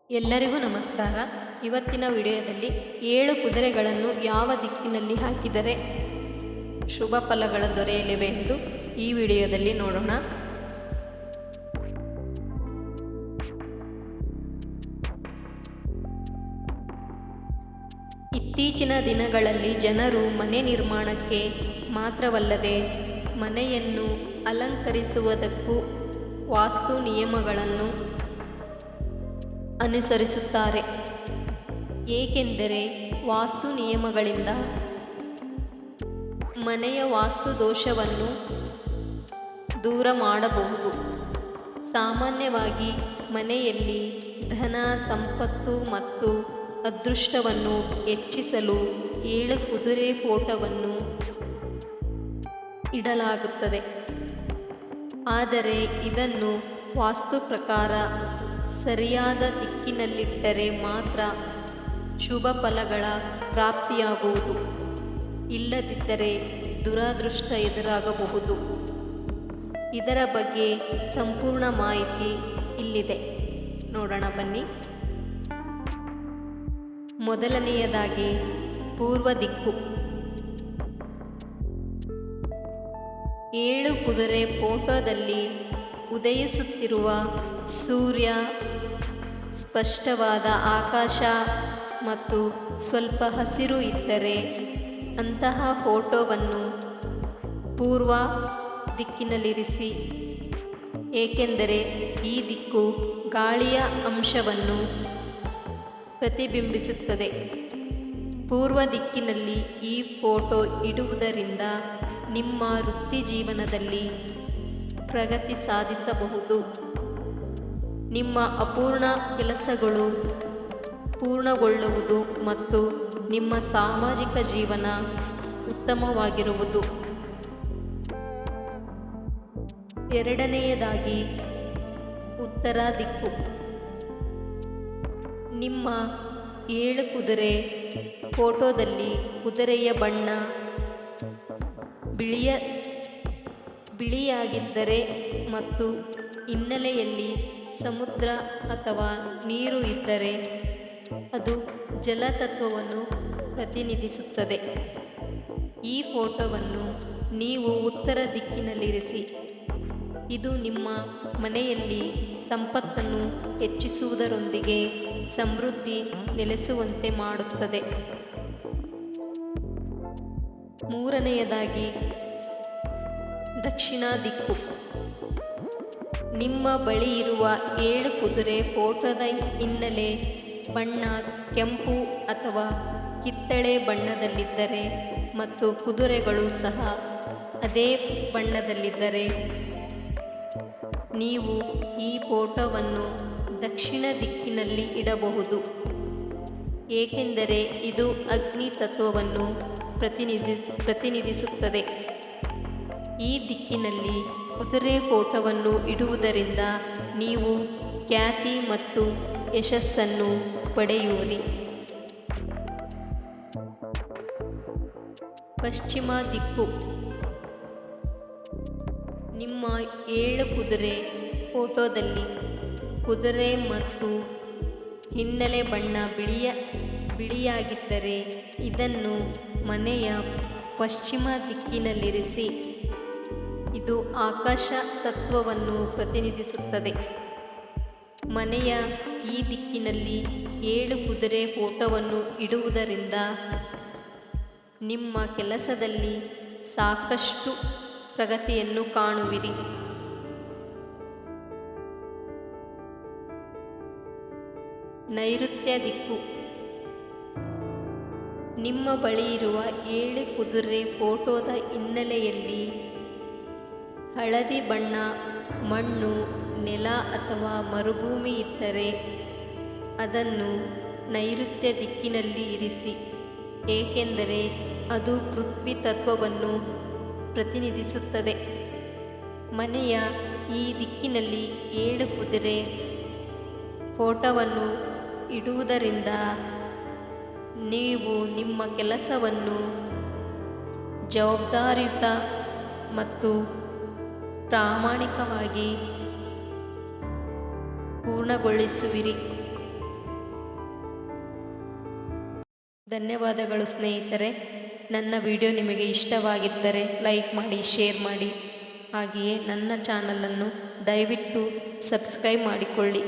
ಎಲ್ಲರಿಗೂ ನಮಸ್ಕಾರ. ಇವತ್ತಿನ ವಿಡಿಯೋದಲ್ಲಿ 7 ಕುದುರೆಗಳನ್ನು ಯಾವ ದಿಕ್ಕಿನಲ್ಲಿ ಹಾಕಿದರೆ ಶುಭ ಫಲಗಳು ದೊರೆಯಲಿವೆ ಎಂದು ಈ ವಿಡಿಯೋದಲ್ಲಿ ನೋಡೋಣ. ಇತ್ತೀಚಿನ ದಿನಗಳಲ್ಲಿ ಜನರು ಮನೆ ನಿರ್ಮಾಣಕ್ಕೆ ಮಾತ್ರವಲ್ಲದೆ ಮನೆಯನ್ನು ಅಲಂಕರಿಸುವುದಕ್ಕೂ ವಾಸ್ತು ನಿಯಮಗಳನ್ನು ಅನುಸರಿಸುತ್ತಾರೆ. ಏಕೆಂದರೆ ವಾಸ್ತು ನಿಯಮಗಳಿಂದ ಮನೆಯ ವಾಸ್ತು ದೋಷವನ್ನು ದೂರ ಮಾಡಬಹುದು. ಸಾಮಾನ್ಯವಾಗಿ ಮನೆಯಲ್ಲಿ ಧನ, ಸಂಪತ್ತು ಮತ್ತು ಅದೃಷ್ಟವನ್ನು ಹೆಚ್ಚಿಸಲು 7 ಕುದುರೆ ಫೋಟೋವನ್ನು ಇಡಲಾಗುತ್ತದೆ. ಆದರೆ ಇದನ್ನು ವಾಸ್ತು ಪ್ರಕಾರ ಸರಿಯಾದ ದಿಕ್ಕಿನಲ್ಲಿಟ್ಟರೆ ಮಾತ್ರ ಶುಭ ಫಲಗಳ ಪ್ರಾಪ್ತಿಯಾಗುವುದು. ಇಲ್ಲದಿದ್ದರೆ ದುರಾದೃಷ್ಟ ಎದುರಾಗಬಹುದು. ಇದರ ಬಗ್ಗೆ ಸಂಪೂರ್ಣ ಮಾಹಿತಿ ಇಲ್ಲಿದೆ, ನೋಡೋಣ ಬನ್ನಿ. ಮೊದಲನೆಯದಾಗಿ ಪೂರ್ವ ದಿಕ್ಕು. 7 ಕುದುರೆ ಫೋಟೋದಲ್ಲಿ ಉದಯಿಸುತ್ತಿರುವ ಸೂರ್ಯ, ಸ್ಪಷ್ಟವಾದ ಆಕಾಶ ಮತ್ತು ಸ್ವಲ್ಪ ಹಸಿರು ಇದ್ದರೆ ಅಂತಹ ಫೋಟೋವನ್ನು ಪೂರ್ವ ದಿಕ್ಕಿನಲ್ಲಿರಿಸಿ. ಏಕೆಂದರೆ ಈ ದಿಕ್ಕು ಗಾಳಿಯ ಅಂಶವನ್ನು ಪ್ರತಿಬಿಂಬಿಸುತ್ತದೆ. ಪೂರ್ವ ದಿಕ್ಕಿನಲ್ಲಿ ಈ ಫೋಟೋ ಇಡುವುದರಿಂದ ನಿಮ್ಮ ವೃತ್ತಿ ಜೀವನದಲ್ಲಿ ಪ್ರಗತಿ ಸಾಧಿಸಬಹುದು. ನಿಮ್ಮ ಅಪೂರ್ಣ ಕೆಲಸಗಳು ಪೂರ್ಣಗೊಳ್ಳುವುದು ಮತ್ತು ನಿಮ್ಮ ಸಾಮಾಜಿಕ ಜೀವನ ಉತ್ತಮವಾಗಿರುವುದು. ಎರಡನೆಯದಾಗಿ ಉತ್ತರ ದಿಕ್ಕು. ನಿಮ್ಮ 7 ಕುದುರೆ ಫೋಟೋದಲ್ಲಿ ಕುದುರೆಯ ಬಣ್ಣ ಬಿಳಿಯಾಗಿದ್ದರೆ ಮತ್ತು ಹಿನ್ನೆಲೆಯಲ್ಲಿ ಸಮುದ್ರ ಅಥವಾ ನೀರು ಇದ್ದರೆ ಅದು ಜಲತತ್ವವನ್ನು ಪ್ರತಿನಿಧಿಸುತ್ತದೆ. ಈ ಫೋಟೋವನ್ನು ನೀವು ಉತ್ತರ ದಿಕ್ಕಿನಲ್ಲಿರಿಸಿ. ಇದು ನಿಮ್ಮ ಮನೆಯಲ್ಲಿ ಸಂಪತ್ತನ್ನು ಹೆಚ್ಚಿಸುವುದರೊಂದಿಗೆ ಸಮೃದ್ಧಿ ನೆಲೆಸುವಂತೆ ಮಾಡುತ್ತದೆ. ಮೂರನೆಯದಾಗಿ ದಕ್ಷಿಣ ದಿಕ್ಕು. ನಿಮ್ಮ ಬಳಿ ಇರುವ 7 ಕುದುರೆ ಫೋಟೋದ ಹಿನ್ನೆಲೆ ಬಣ್ಣ ಕೆಂಪು ಅಥವಾ ಕಿತ್ತಳೆ ಬಣ್ಣದಲ್ಲಿದ್ದರೆ ಮತ್ತು ಕುದುರೆಗಳು ಸಹ ಅದೇ ಬಣ್ಣದಲ್ಲಿದ್ದರೆ ನೀವು ಈ ಫೋಟೋವನ್ನು ದಕ್ಷಿಣ ದಿಕ್ಕಿನಲ್ಲಿ ಇಡಬಹುದು. ಏಕೆಂದರೆ ಇದು ಅಗ್ನಿ ತತ್ವವನ್ನು ಪ್ರತಿನಿಧಿಸುತ್ತದೆ. ಈ ದಿಕ್ಕಿನಲ್ಲಿ ಕುದುರೆ ಫೋಟೋವನ್ನು ಇಡುವುದರಿಂದ ನೀವು ಖ್ಯಾತಿ ಮತ್ತು ಯಶಸ್ಸನ್ನು ಪಡೆಯುವಿರಿ. ಪಶ್ಚಿಮ ದಿಕ್ಕು. ನಿಮ್ಮ 7 ಕುದುರೆ ಫೋಟೋದಲ್ಲಿ ಕುದುರೆ ಮತ್ತು ಹಿನ್ನೆಲೆ ಬಣ್ಣ ಬಿಳಿಯಾಗಿದ್ದರೆ ಇದನ್ನು ಮನೆಯ ಪಶ್ಚಿಮ ದಿಕ್ಕಿನಲ್ಲಿರಿಸಿ. ಇದು ಆಕಾಶ ತತ್ವವನ್ನು ಪ್ರತಿನಿಧಿಸುತ್ತದೆ. ಮನೆಯ ಈ ದಿಕ್ಕಿನಲ್ಲಿ 7 ಕುದುರೆ ಫೋಟೋವನ್ನು ಇಡುವುದರಿಂದ ನಿಮ್ಮ ಕೆಲಸದಲ್ಲಿ ಸಾಕಷ್ಟು ಪ್ರಗತಿಯನ್ನು ಕಾಣುವಿರಿ. ನೈಋತ್ಯ ದಿಕ್ಕು. ನಿಮ್ಮ ಬಳಿ ಇರುವ 7 ಕುದುರೆ ಫೋಟೋದ ಹಿನ್ನೆಲೆಯಲ್ಲಿ ಹಳದಿ ಬಣ್ಣ, ಮಣ್ಣು, ನೆಲ ಅಥವಾ ಮರುಭೂಮಿ ಇದ್ದರೆ ಅದನ್ನು ನೈಋತ್ಯ ದಿಕ್ಕಿನಲ್ಲಿ ಇರಿಸಿ. ಏಕೆಂದರೆ ಅದು ಪೃಥ್ವಿ ತತ್ವವನ್ನು ಪ್ರತಿನಿಧಿಸುತ್ತದೆ. ಮನೆಯ ಈ ದಿಕ್ಕಿನಲ್ಲಿ 7 ಕುದುರೆ ಫೋಟೋವನ್ನು ಇಡುವುದರಿಂದ ನೀವು ನಿಮ್ಮ ಕೆಲಸವನ್ನು ಜವಾಬ್ದಾರಿಯುತ ಮತ್ತು ಪ್ರಾಮಾಣಿಕವಾಗಿ ಪೂರ್ಣಗೊಳಿಸುವಿರಿ. ಧನ್ಯವಾದಗಳು ಸ್ನೇಹಿತರೆ. ನನ್ನ ವಿಡಿಯೋ ನಿಮಗೆ ಇಷ್ಟವಾಗಿದ್ದರೆ ಲೈಕ್ ಮಾಡಿ, ಶೇರ್ ಮಾಡಿ. ಹಾಗೆಯೇ ನನ್ನ ಚಾನಲನ್ನು ದಯವಿಟ್ಟು ಸಬ್ಸ್ಕ್ರೈಬ್ ಮಾಡಿಕೊಳ್ಳಿ.